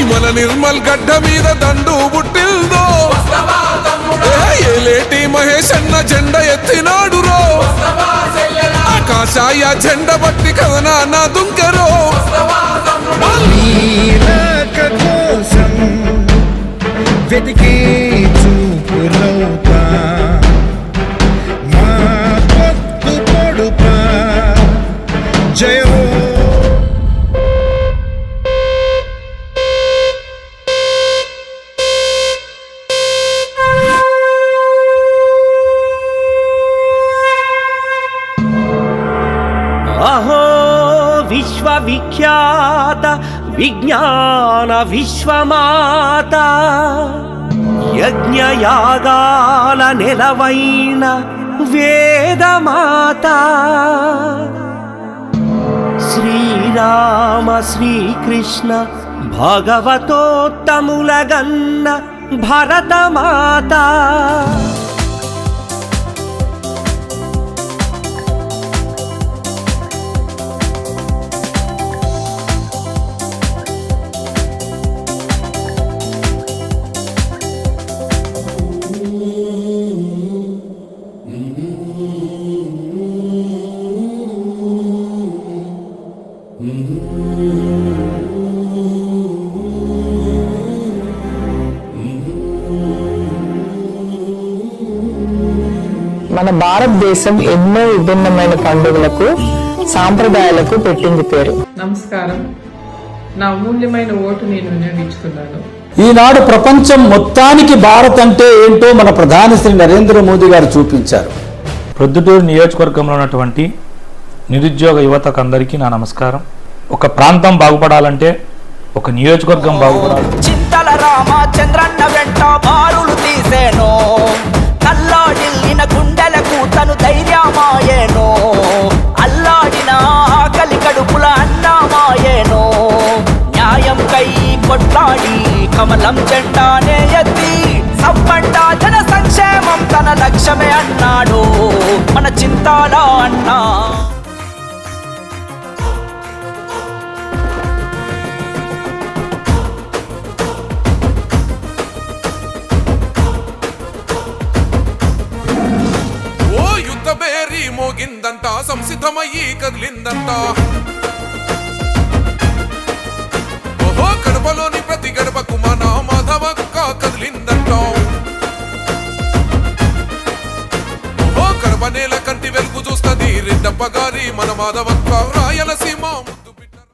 మన నిర్మల్ గడ్డ మీద దండు బుట్టిల్దో ఏలేటి మహేష్ అన్న జెండ ఎత్తినాడు రో ఆకాశాయ జెండ బట్టి కదనా నా దుంకరో కోసం వెతికి చూపులవుతా మా పొత్తు పొడుపా జయో అహో విశ్వవిఖ్యాత విజ్ఞాన విశ్వమాత యజ్ఞయాగాల నెలవైన వేదమాత శ్రీరామ శ్రీకృష్ణ భగవతోత్తములగన్న భరతమాత మన భారతదేశం ఎన్నో విభిన్నమైన పండుగలకు సాంప్రదాయాలకు పెట్టింది పేరు. నమస్కారం. నా అమూల్యమైన ఓటు నేను వినియోగించుకున్నాను. ఈనాడు ప్రపంచం మొత్తానికి భారత్ అంటే ఏంటో మన ప్రధాని శ్రీ నరేంద్ర మోదీ గారు చూపించారు. ప్రొద్దుటూరు నియోజకవర్గంలో ఉన్నటువంటి నిరుద్యోగ యువతకు అందరికీ నా నమస్కారం. ఒక ప్రాంతం బాగుపడాలంటే ఒక నియోజకవర్గం బాగుపడాలి. చింతల రామ చంద్రన్న వెంట బారులు తీసేనో కల్లాడిల్లిన గుండెలకు తను ధైర్యమాయేనో అల్లాడిన ఆకలి కడుపుల అన్నమాయేనో న్యాయం కై కొట్లాడి కమలం జెండానే ఎత్తి సవ్వంట జన సంక్షేమం తన లక్ష్యమే అన్నాడు మన చింతాల అన్నా. మోగిందంట సంసిద్ధమయ్యి కదిలిందంట ఓహో గడపలోని ప్రతి గడపకు మన మాధవక్క కదిలిందంట ఓహో గడప నేల కంటి వెలుగు చూస్తుంది రెడ్డప్ప గారి మన మాధవక్క రాయలసీమ